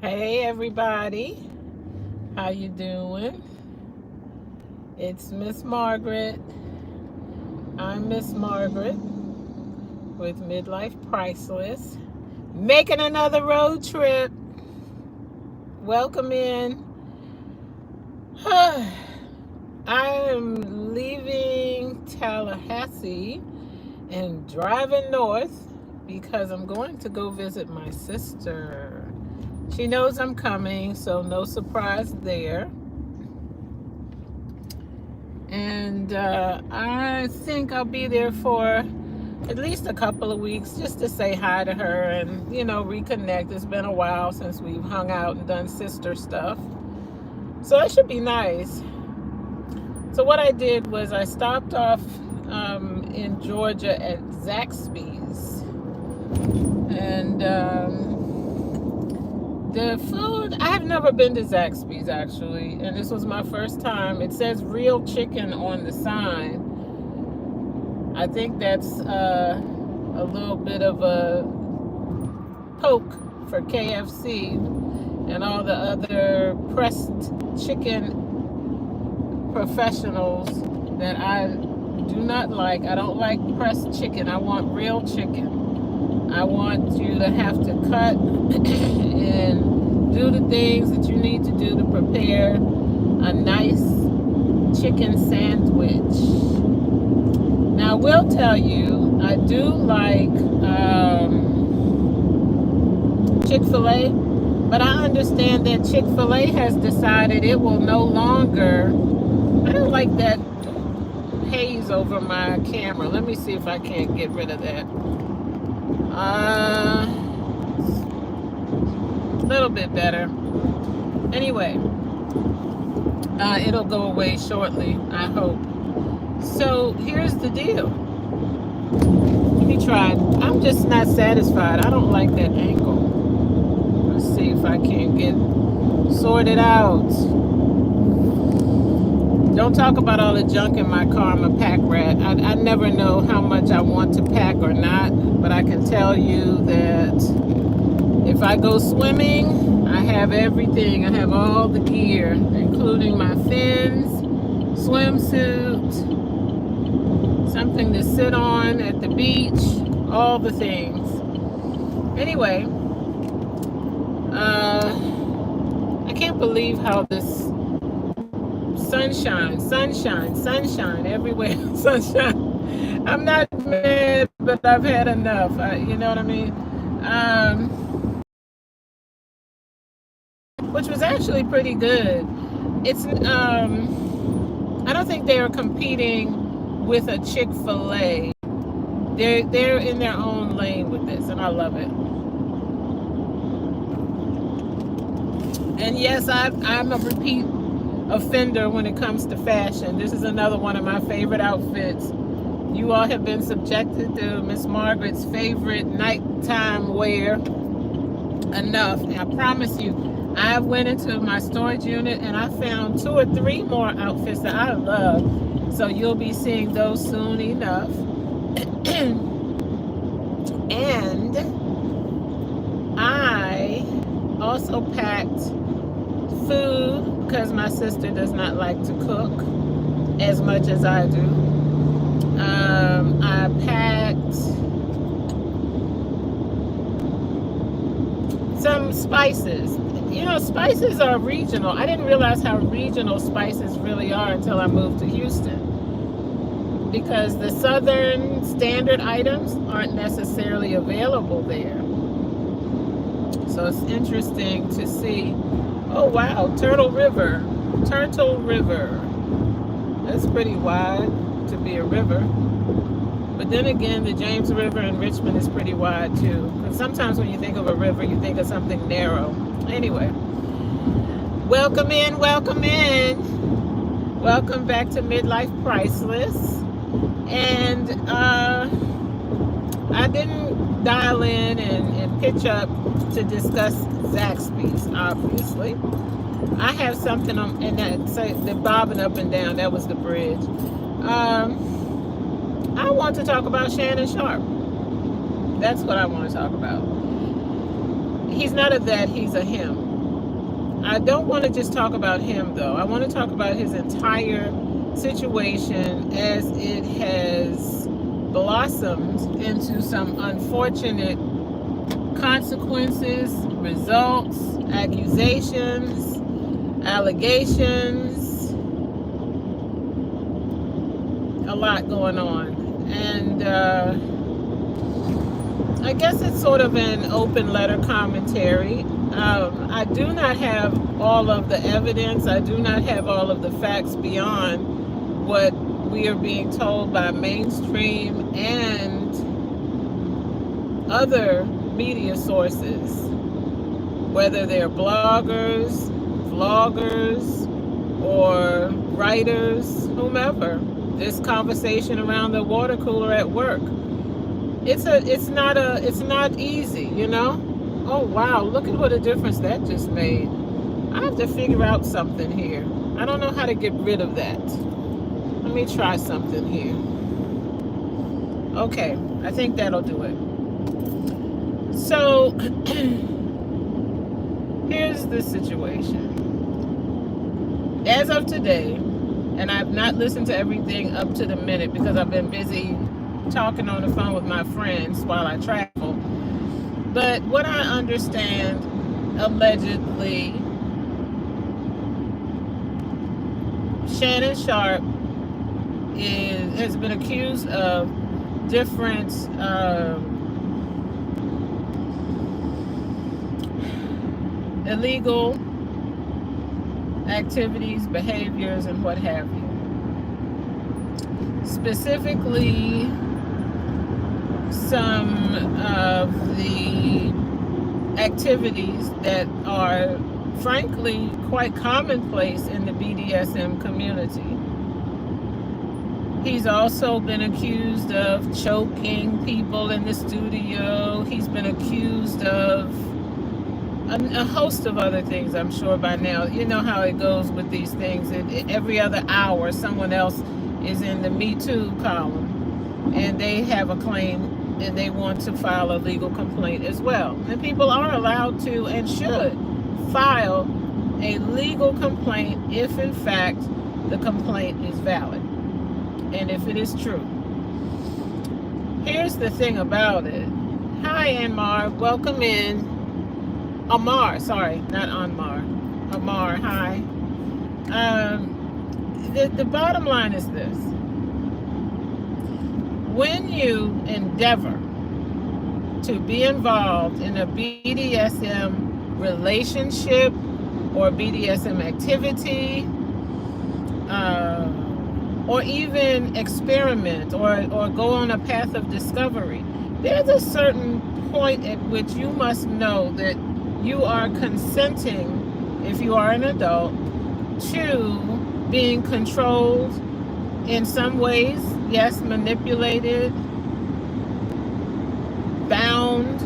Hey everybody, how you doing? It's Miss Margaret. I'm Miss Margaret with Midlife Priceless, making another road trip. Welcome in. I am leaving Tallahassee and driving north because I'm going to go visit my sister. She knows I'm coming, so no surprise there. And I think I'll be there for at least a couple of weeks just to say hi to her and, reconnect. It's been a while since we've hung out and done sister stuff. So it should be nice. So what I did was I stopped off in Georgia at Zaxby's. And the food, I have never been to Zaxby's actually, and this was my first time. It says real chicken on the sign. I think that's a little bit of a poke for KFC and all the other pressed chicken professionals that I do not like. I don't like pressed chicken. I want real chicken. I want you to have to cut and do the things that you need to do to prepare a nice chicken sandwich. Now, I will tell you, I do like Chick-fil-A, but I understand that Chick-fil-A has decided it will no longer, I don't like that haze over my camera. Let me see if I can't get rid of that. A little bit better. Anyway, it'll go away shortly, I hope. So here's the deal. Let me try. I'm just not satisfied. I don't like that angle. Let's see if I can get sorted out. Don't talk about all the junk in my car. I'm a pack rat. I never know how much I want to pack or not, but I can tell you that if I go swimming, I have everything. I have all the gear, including my fins, swimsuit, something to sit on at the beach, all the things. Anyway, I can't believe how this sunshine everywhere. Sunshine. I'm not mad, but I've had enough. You know what I mean? Which was actually pretty good. It's I don't think they are competing with a Chick-fil-A. They're in their own lane with this, and I love it. And yes, I'm a repeat offender when it comes to fashion. This is another one of my favorite outfits. You all have been subjected to Miss Margaret's favorite nighttime wear enough. And I promise you, I went into my storage unit and I found 2 or 3 more outfits that I love. So you'll be seeing those soon enough. And I also packed food because my sister does not like to cook as much as I do. I packed some spices. Spices are regional. I didn't realize how regional spices really are until I moved to Houston, because the southern standard items aren't necessarily available there. So it's interesting to see. Oh wow, Turtle River. That's pretty wide to be a river. But then again, the James River in Richmond is pretty wide too. Because sometimes when you think of a river, you think of something narrow. Anyway, welcome in. Welcome back to Midlife Priceless. And I didn't dial in and pitch up to discuss Zaxby's, obviously. I have something on, and the bobbing up and down, that was the bridge. I want to talk about Shannon Sharp. That's what I want to talk about. He's not a that, he's a him. I don't want to just talk about him, though. I want to talk about his entire situation as it has blossomed into some unfortunate consequences, results, accusations, allegations, a lot going on. And I guess it's sort of an open letter commentary. I do not have all of the evidence. I do not have all of the facts beyond what we are being told by mainstream and other media sources, whether they're bloggers, vloggers, or writers, whomever. This conversation around the water cooler at work. It's not easy, you know? Oh wow, look at what a difference that just made. I have to figure out something here. I don't know how to get rid of that. Let me try something here. Okay, I think that'll do it. So here's the situation. As of today, and I've not listened to everything up to the minute because I've been busy talking on the phone with my friends while I travel. But what I understand, allegedly, Shannon Sharp has been accused of different illegal activities, behaviors, and what have you. Specifically, some of the activities that are frankly quite commonplace in the BDSM community. He's also been accused of choking people in the studio. He's been accused of a host of other things, I'm sure by now. You know how it goes with these things. Every other hour, someone else is in the Me Too column, and they have a claim and they want to file a legal complaint as well. And people are allowed to and should file a legal complaint if in fact the complaint is valid and if it is true. Here's the thing about it. Hi, Anmar, welcome in. Amar, sorry, not Anmar. Amar, hi. The bottom line is this. When you endeavor to be involved in a BDSM relationship or BDSM activity, or even experiment or go on a path of discovery, there's a certain point at which you must know that you are consenting, if you are an adult, to being controlled in some ways, yes, manipulated, bound.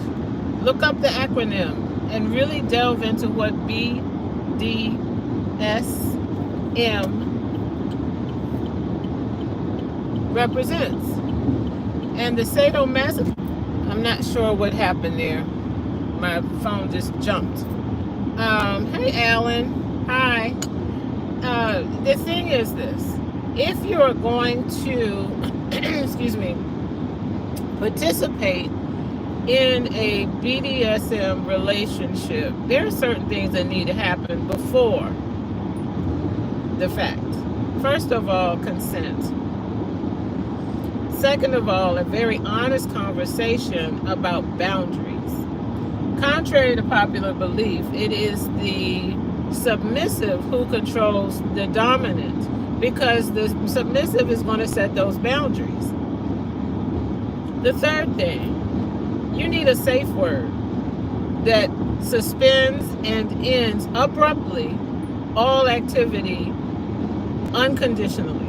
Look up the acronym and really delve into what BDSM represents. And the sadomasochism, I'm not sure what happened there. My phone just jumped. Hey, Alan. Hi. The thing is this. If you're going to, excuse me, participate in a BDSM relationship, there are certain things that need to happen before the fact. First of all, consent. Second of all, a very honest conversation about boundaries. Contrary to popular belief, it is the submissive who controls the dominant, because the submissive is going to set those boundaries. The third thing, you need a safe word that suspends and ends abruptly all activity unconditionally.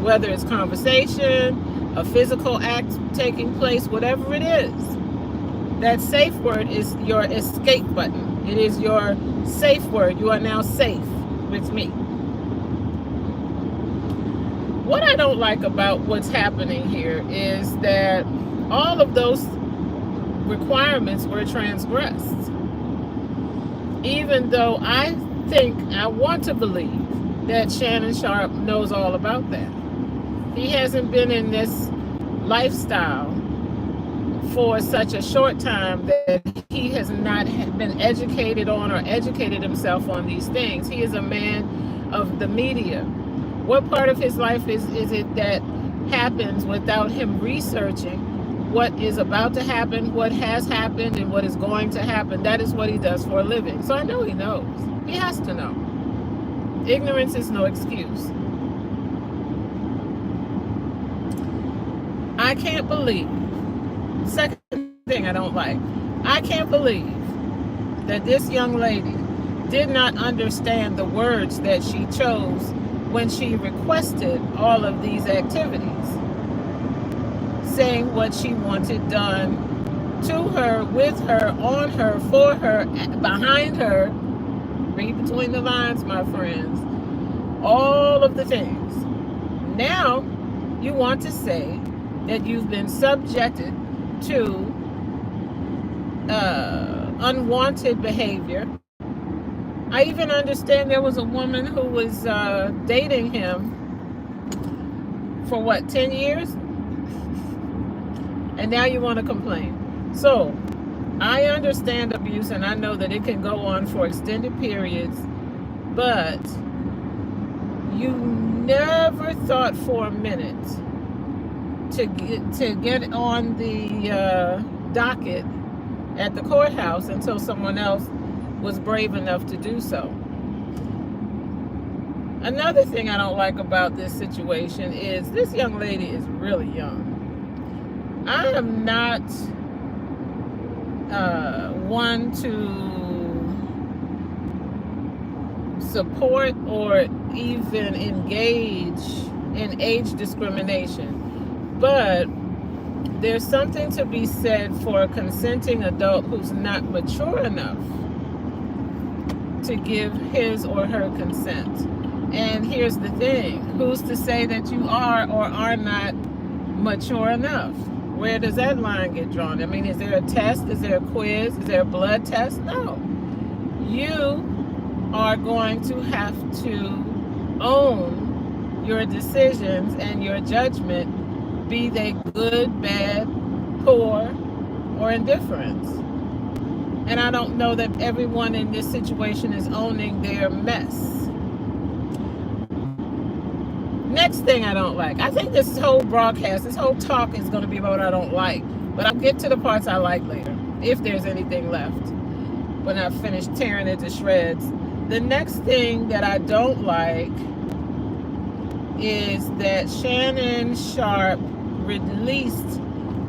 Whether it's conversation, a physical act taking place, whatever it is. That safe word is your escape button. It is your safe word. You are now safe with me. What I don't like about what's happening here is that all of those requirements were transgressed. Even though I want to believe that Shannon Sharp knows all about that. He hasn't been in this lifestyle for such a short time that he has not been educated on or educated himself on these things. He is a man of the media. What part of his life is it that happens without him researching what is about to happen, what has happened, and what is going to happen? That is what he does for a living. So I know he knows. He has to know. Ignorance is no excuse. I can't believe. Second thing I don't like. I can't believe that this young lady did not understand the words that she chose when she requested all of these activities, saying what she wanted done to her, with her, on her, for her, behind her. Read between the lines, my friends. All of the things. Now you want to say that you've been subjected to unwanted behavior. I even understand there was a woman who was dating him for what, 10 years? And now you want to complain. So I understand abuse, and I know that it can go on for extended periods, but you never thought for a minute to get on the docket at the courthouse until someone else was brave enough to do so. Another thing I don't like about this situation is this young lady is really young. I am not one to support or even engage in age discrimination, but there's something to be said for a consenting adult who's not mature enough to give his or her consent. And here's the thing, who's to say that you are or are not mature enough? Where does that line get drawn? I mean, is there a test? Is there a quiz? Is there a blood test? No. You are going to have to own your decisions and your judgment, be they good, bad, poor, or indifferent. And I don't know that everyone in this situation is owning their mess. Next thing I don't like. I think this whole broadcast, this whole talk is going to be about what I don't like. But I'll get to the parts I like later, if there's anything left, when I've finished tearing it to shreds. The next thing that I don't like is that Shannon Sharp released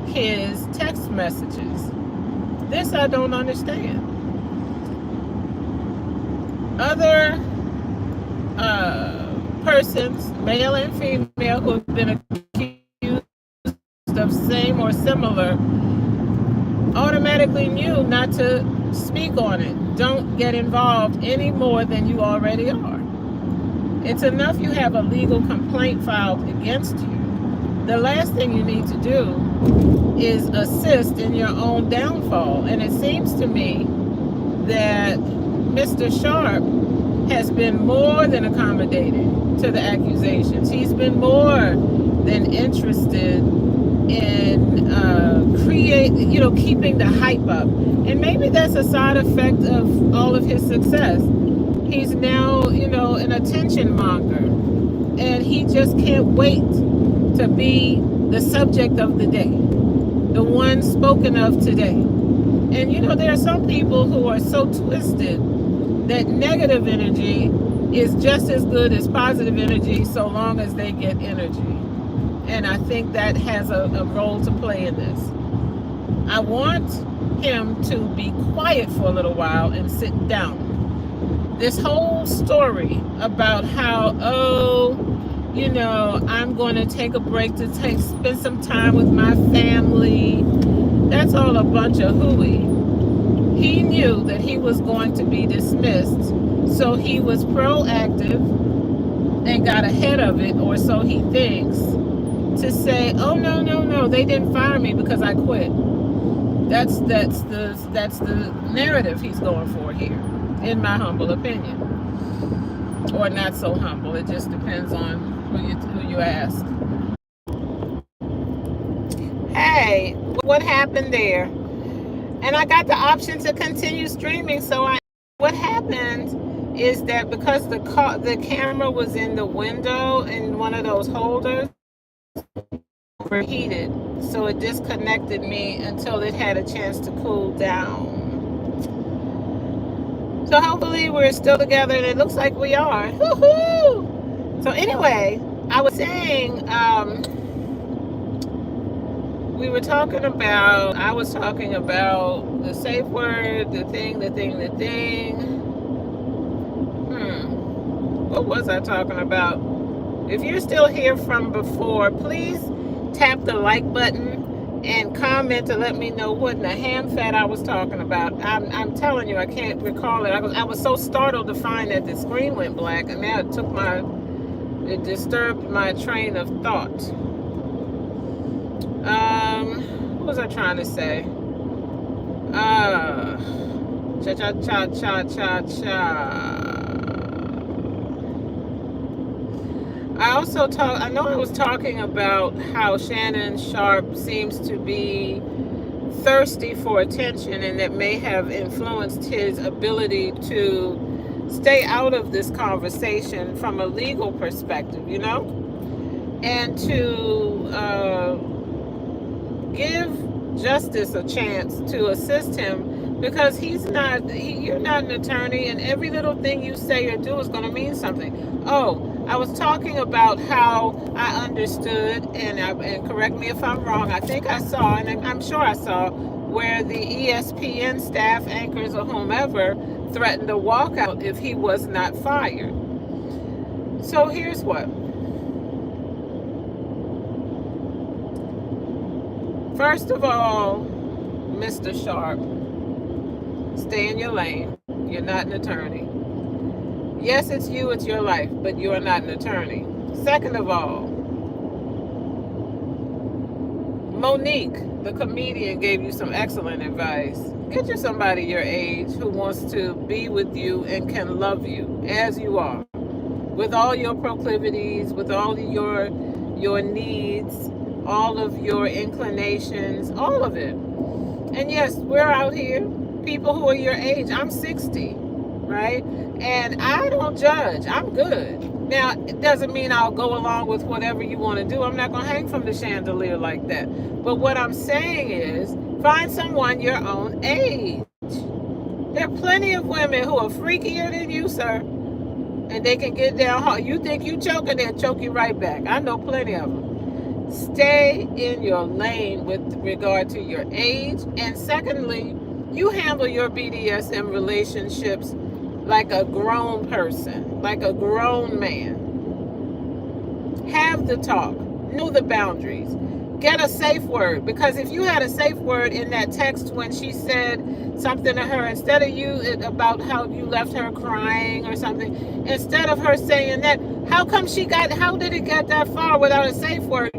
his text messages. This I don't understand. Other persons, male and female, who have been accused of same or similar, automatically knew not to speak on it. Don't get involved any more than you already are. It's enough you have a legal complaint filed against you. The last thing you need to do is assist in your own downfall. And it seems to me that Mr. Sharp has been more than accommodating to the accusations. He's been more than interested in keeping the hype up. And maybe that's a side effect of all of his success. He's now, an attention monger. And he just can't wait to be the subject of the day, the one spoken of today. And there are some people who are so twisted that negative energy is just as good as positive energy so long as they get energy. And I think that has a role to play in this. I want him to be quiet for a little while and sit down. This whole story about how, I'm going to take a break to spend some time with my family, that's all a bunch of hooey. He knew that he was going to be dismissed, so he was proactive and got ahead of it, or so he thinks, to say, oh, no, they didn't fire me because I quit. That's the narrative he's going for here, in my humble opinion, or not so humble. It just depends on who you ask. Hey, what happened there? And I got the option to continue streaming, so what happened is that because the camera was in the window in one of those holders, overheated, so it disconnected me until it had a chance to cool down. So hopefully we're still together, and it looks like we are. Woo-hoo! So anyway, I was saying, I was talking about the safe word, the thing. What was I talking about? If you're still here from before, please tap the like button and comment to let me know what in the ham fat I was talking about. I'm telling you, I can't recall it. I was so startled to find that the screen went black, and now it disturbed my train of thought. What was I trying to say? I know I was talking about how Shannon Sharpe seems to be thirsty for attention, and that may have influenced his ability to stay out of this conversation from a legal perspective, and to give justice a chance to assist him, because you're not an attorney, and every little thing you say or do is going to mean something. Oh, I was talking about how I understood, and correct me if I'm wrong, I think I saw, and I'm sure I saw, where the ESPN staff anchors or whomever threatened to walk out if he was not fired. So here's what. First of all, Mr. Sharpe, stay in your lane. You're not an attorney. Yes, it's your life, but you are not an attorney. Second of all, Monique, the comedian, gave you some excellent advice. Get you somebody your age who wants to be with you and can love you as you are, with all your proclivities, with all your needs, all of your inclinations, all of it. And yes, we're out here, people who are your age. I'm 60, right? And I don't judge. I'm good. Now, it doesn't mean I'll go along with whatever you want to do. I'm not going to hang from the chandelier like that. But what I'm saying is, find someone your own age. There are plenty of women who are freakier than you, sir. And they can get down hard. You think you choking, they'll choke you right back. I know plenty of them. Stay in your lane with regard to your age. And secondly, you handle your BDSM relationships like a grown person, like a grown man. Have the talk. Know the boundaries. Get a safe word. Because if you had a safe word in that text when she said something to her, instead of about how you left her crying or something, instead of her saying that, how did it get that far without a safe word?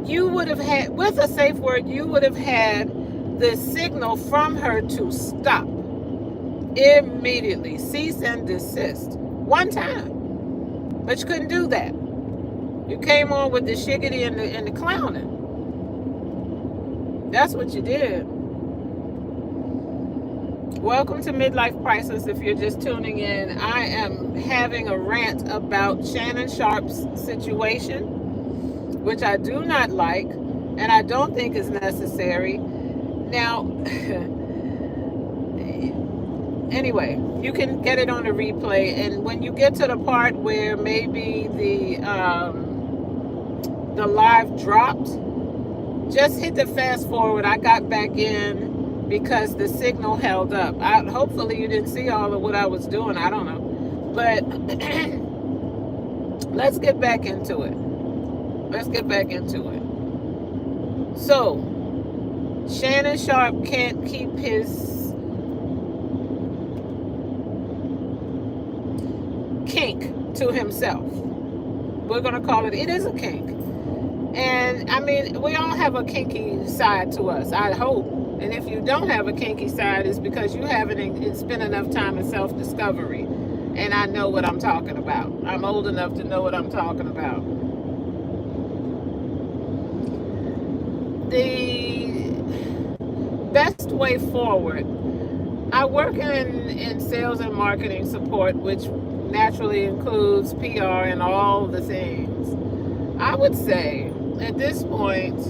You would have had, with a safe word, you would have had the signal from her to stop immediately, cease and desist, one time. But you couldn't do that. You came on with the shiggity and the clowning. That's what you did. Welcome to Midlife Priceless. If you're just tuning in, I am having a rant about Shannon Sharpe's situation, which I do not like, and I don't think is necessary. Now, anyway, you can get it on the replay, and when you get to the part where maybe the live dropped, just hit the fast forward. I got back in because the signal held up. Hopefully you didn't see all of what I was doing. I don't know. But let's get back into it. So, Shannon Sharpe can't keep his kink to himself. We're going to call it is a kink. And I mean, we all have a kinky side to us, I hope. And if you don't have a kinky side, it's because you haven't spent enough time in self-discovery. And I know what I'm talking about. I'm old enough to know what I'm talking about. The best way forward. I work in sales and marketing support, which naturally includes PR and all the things. I would say at this point,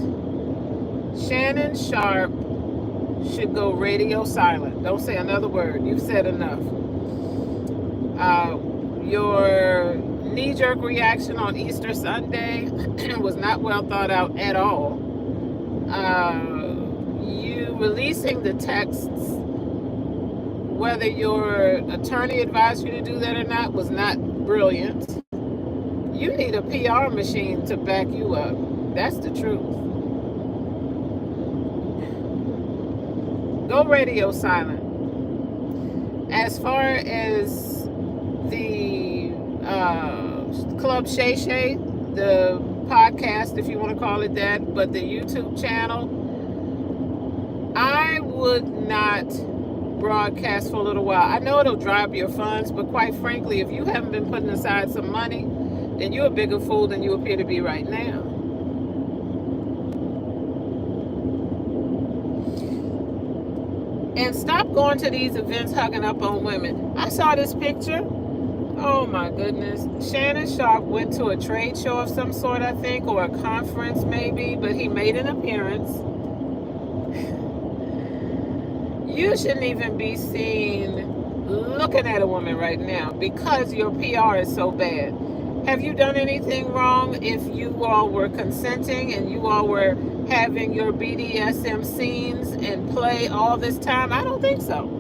Shannon Sharp should go radio silent. Don't say another word. You've said enough. Your knee-jerk reaction on Easter Sunday was not well thought out at all. You releasing the texts, whether your attorney advised you to do that or not, was not brilliant. You need a PR machine to back you up. That's the truth. Go radio silent. As far as the Club Shay Shay, the podcast, if you want to call it that, but the YouTube channel, I would not broadcast for a little while. I know it'll dry up your funds, but quite frankly, if you haven't been putting aside some money, then you're a bigger fool than you appear to be right now. And stop going to these events hugging up on women. I saw this picture. Oh my goodness. Shannon Sharp went to a trade show of some sort, I think, or a conference maybe, but he made an appearance. You shouldn't even be seen looking at a woman right now because your PR is so bad. Have you done anything wrong if you all were consenting and you all were having your BDSM scenes and play all this time? I don't think so.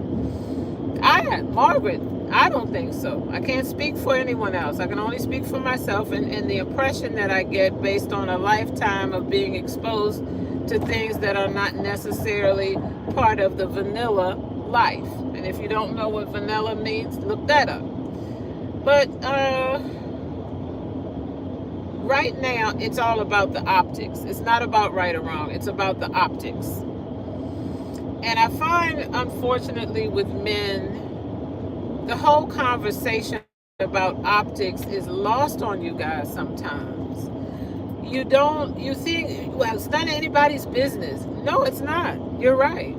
Margaret, I don't think so. I can't speak for anyone else. I can only speak for myself and the impression that I get based on a lifetime of being exposed to things that are not necessarily part of the vanilla life. And if you don't know what vanilla means, look that up. But right now, it's all about the optics. It's not about right or wrong. It's about the optics. And I find, unfortunately, with men, the whole conversation about optics is lost on you guys sometimes. You think, well, it's none of anybody's business. No, it's not. You're right.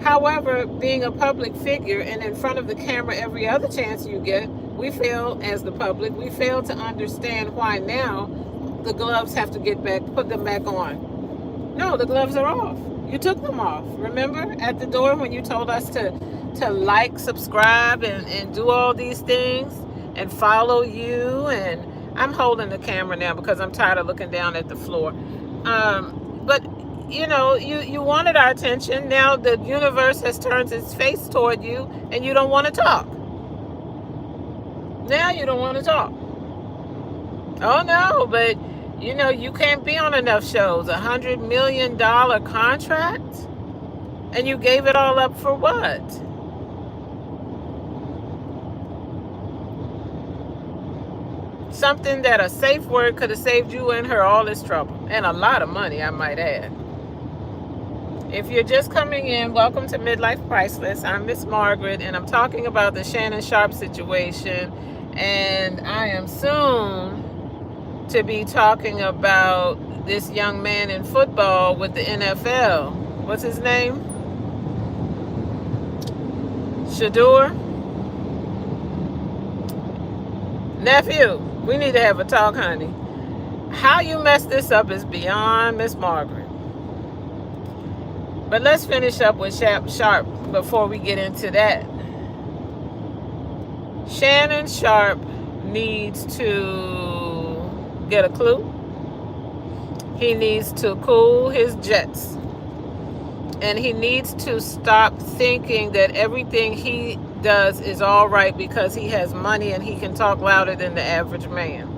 However, being a public figure and in front of the camera every other chance you get, we fail, as the public, we fail to understand why now the gloves have to put them back on. No, the gloves are off. You took them off. Remember at the door when you told us to like, subscribe, and do all these things and follow you? And I'm holding the camera now because I'm tired of looking down at the floor. But you know, you wanted our attention. Now the universe has turned its face toward you and you don't want to talk. Now you don't want to talk. Oh no, but you know, you can't be on enough shows. $100 million contract? And you gave it all up for what? Something that a safe word could have saved you and her all this trouble. And a lot of money, I might add. If you're just coming in, welcome to Midlife Priceless. I'm Miss Margaret, and I'm talking about the Shannon Sharp situation. And I am soon to be talking about this young man in football with the NFL. What's his name? Shedeur? Nephew, we need to have a talk, honey. How you messed this up is beyond Miss Margaret. But let's finish up with Sharp before we get into that. Shannon Sharp needs to get a clue. He needs to cool his jets. And he needs to stop thinking that everything he does is all right because he has money and he can talk louder than the average man.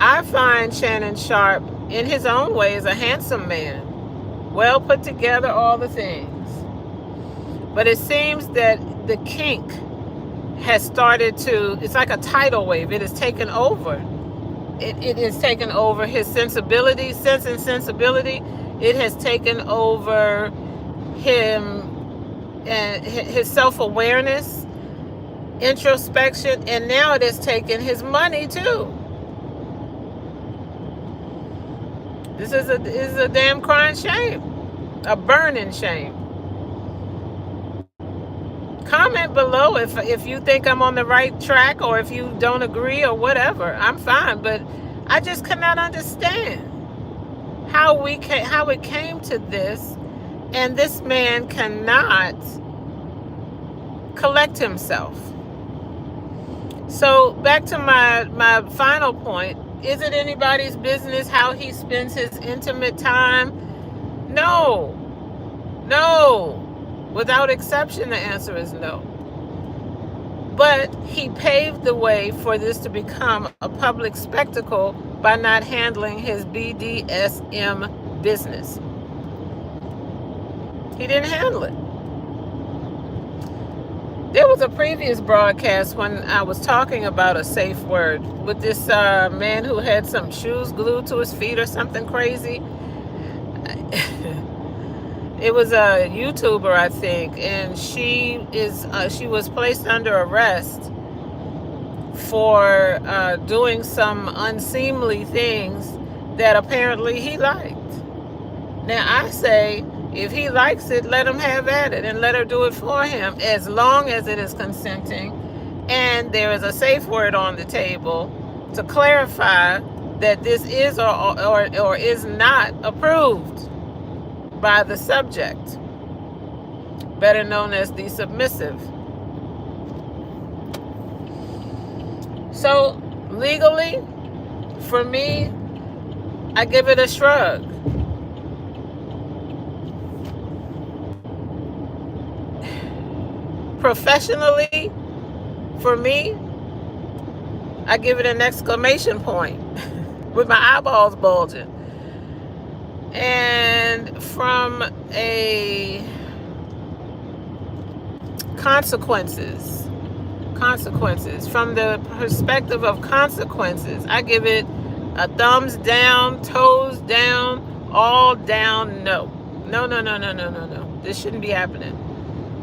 I find Shannon Sharp, in his own way, is a handsome man. Well put together, all the things. But it seems that the kink has started to, it's like a tidal wave. It has taken over it has taken over his sensibility, sense and sensibility. It has taken over him and his self-awareness, introspection, and now it has taken his money too. This is a damn crying shame, a burning shame. Comment below if you think I'm on the right track, or if you don't agree, or whatever. I'm fine, but I just cannot understand how it came to this, and this man cannot collect himself. So back to my final point: is it anybody's business how he spends his intimate time? No. Without exception, the answer is no. But he paved the way for this to become a public spectacle by not handling his BDSM business. He didn't handle it. There was a previous broadcast when I was talking about a safe word with this man who had some shoes glued to his feet or something crazy. It was a YouTuber, I think, and she was placed under arrest for doing some unseemly things that apparently he liked. Now I say, if he likes it, let him have at it and let her do it for him, as long as it is consenting and there is a safe word on the table to clarify that this is or is not approved by the subject, better known as the submissive. So legally, for me, I give it a shrug. Professionally, for me, I give it an exclamation point with my eyeballs bulging. And from a consequences, from the perspective of consequences, I give it a thumbs down, toes down, all down, no. This shouldn't be happening.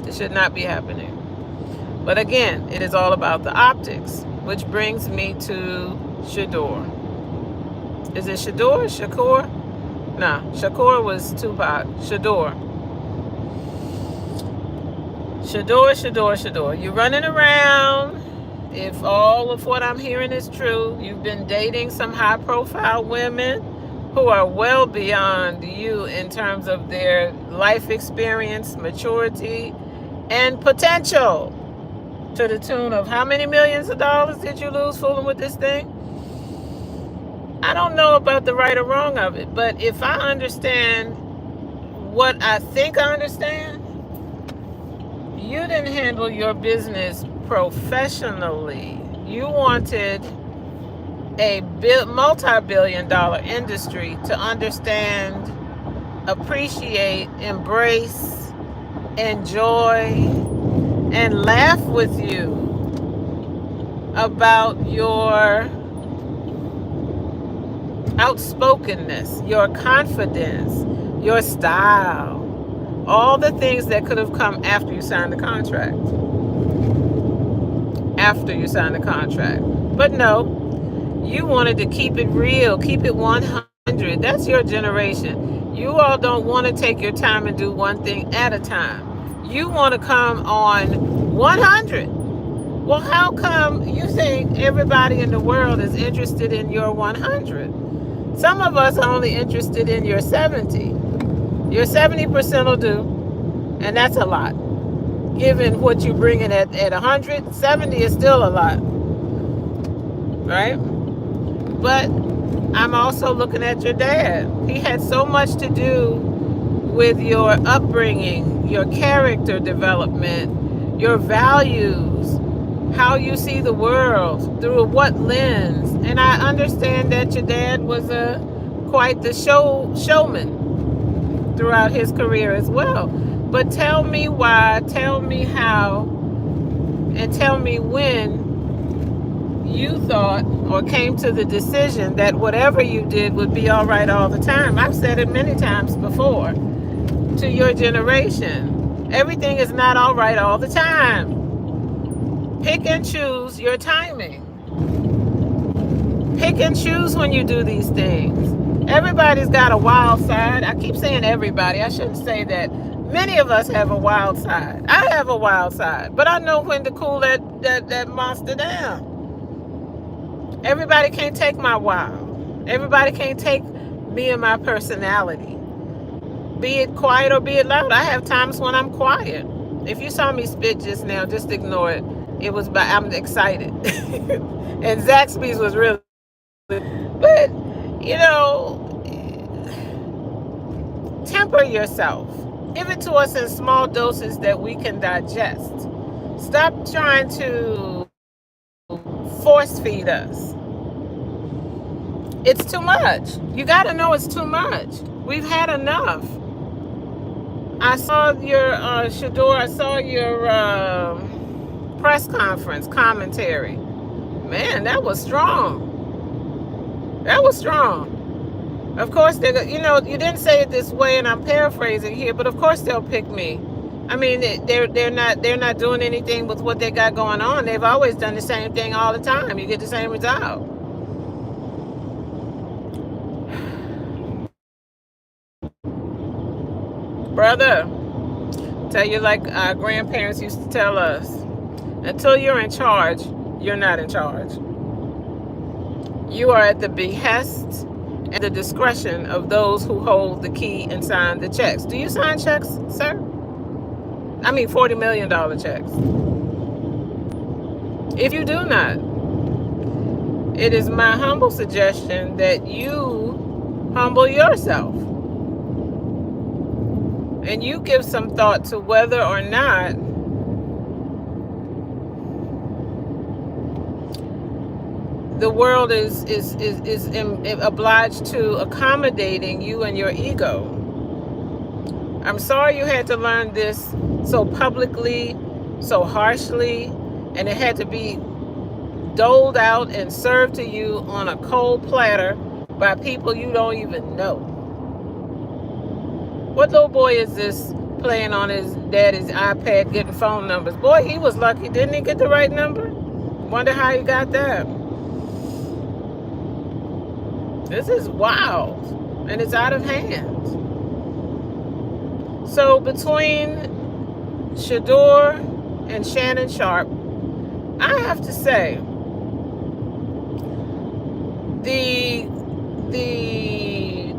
This should not be happening. But again, it is all about the optics, which brings me to Shedeur. Is it Shedeur? Shakur? No, Shakur was Tupac. Shedeur. You're running around. If all of what I'm hearing is true, you've been dating some high-profile women who are well beyond you in terms of their life experience, maturity, and potential, to the tune of how many millions of dollars did you lose fooling with this thing? I don't know about the right or wrong of it, but if I understand what I think I understand, you didn't handle your business professionally. You wanted a multi-billion-dollar industry to understand, appreciate, embrace, enjoy, and laugh with you about your outspokenness, your confidence, your style, all the things that could have come after you signed the contract. But no, you wanted to keep it real, keep it 100. That's your generation. You all don't want to take your time and do one thing at a time. You want to come on 100. Well, how come you think everybody in the world is interested in your 100? Some of us are only interested in your 70. Your 70% will do, and that's a lot. Given what you bring in at 100, 70 is still a lot, right? But I'm also looking at your dad. He had so much to do with your upbringing, your character development, your values, how you see the world, through what lens. And I understand that your dad was quite the showman throughout his career as well. But tell me why, tell me how, and tell me when you thought or came to the decision that whatever you did would be all right all the time. I've said it many times before to your generation. Everything is not all right all the time. Pick and choose your timing. Pick and choose when you do these things. Everybody's got a wild side. I keep saying everybody. I shouldn't say that. Many of us have a wild side. I have a wild side, but I know when to cool that monster down. Everybody can't take my wild. Everybody can't take me and my personality. Be it quiet or be it loud. I have times when I'm quiet. If you saw me spit just now, just ignore it. It was I'm excited. And Zaxby's was really, but you know, temper yourself. Give it to us in small doses that we can digest. Stop trying to force feed us. It's too much. You got to know it's too much. We've had enough. I saw your Shedeur. I saw your press conference commentary. Man, that was strong. That was strong. Of course, you didn't say it this way, and I'm paraphrasing here, but of course they'll pick me. I mean, they're not doing anything with what they got going on. They've always done the same thing all the time. You get the same result. Brother, tell you like our grandparents used to tell us, until you're in charge, you're not in charge. You are at the behest and the discretion of those who hold the key and sign the checks. Do you sign checks, sir? I mean $40 million checks. If you do not, it is my humble suggestion that you humble yourself. And you give some thought to whether or not the world is obliged to accommodating you and your ego. I'm sorry you had to learn this so publicly, so harshly, and it had to be doled out and served to you on a cold platter by people you don't even know. What little boy is this playing on his daddy's iPad getting phone numbers? Boy, he was lucky. Didn't he get the right number? Wonder how he got that. This is wild, and it's out of hand. So between Shedeur and Shannon Sharp, I have to say, the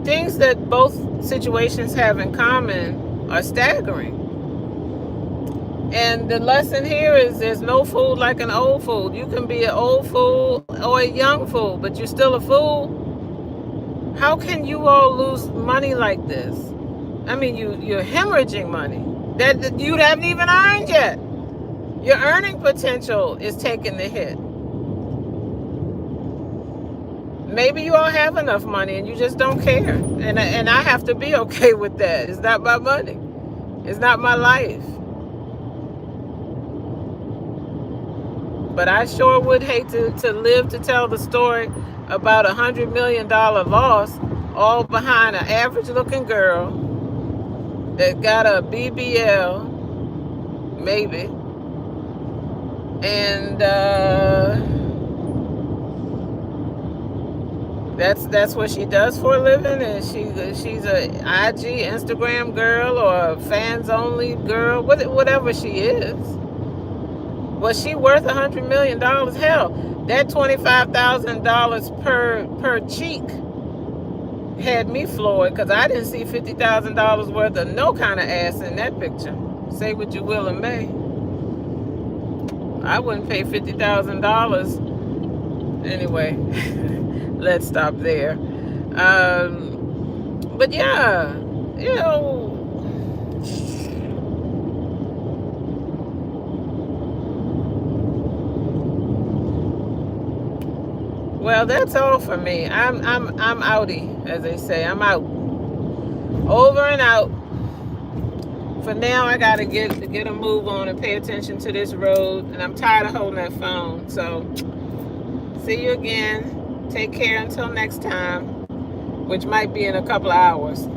things that both situations have in common are staggering. And the lesson here is there's no fool like an old fool. You can be an old fool or a young fool, but you're still a fool. How can you all lose money like this? I mean, you're hemorrhaging money that you haven't even earned yet. Your earning potential is taking the hit. Maybe you all have enough money and you just don't care. And I have to be okay with that. It's not my money. It's not my life. But I sure would hate to live to tell the story about $100 million loss, all behind an average looking girl that got a BBL, maybe. And that's what she does for a living, and she's a IG Instagram girl or a fans only girl, whatever she is. Was she worth $100 million? Hell, that $25,000 per cheek had me floored, because I didn't see $50,000 worth of no kind of ass in that picture. Say what you will and may. I wouldn't pay $50,000 anyway. Let's stop there. But yeah, well, that's all for me. I'm outie, as they say. I'm out. Over and out. For now, I gotta get a move on and pay attention to this road, and I'm tired of holding that phone. So See you again. Take care until next time, which might be in a couple of hours.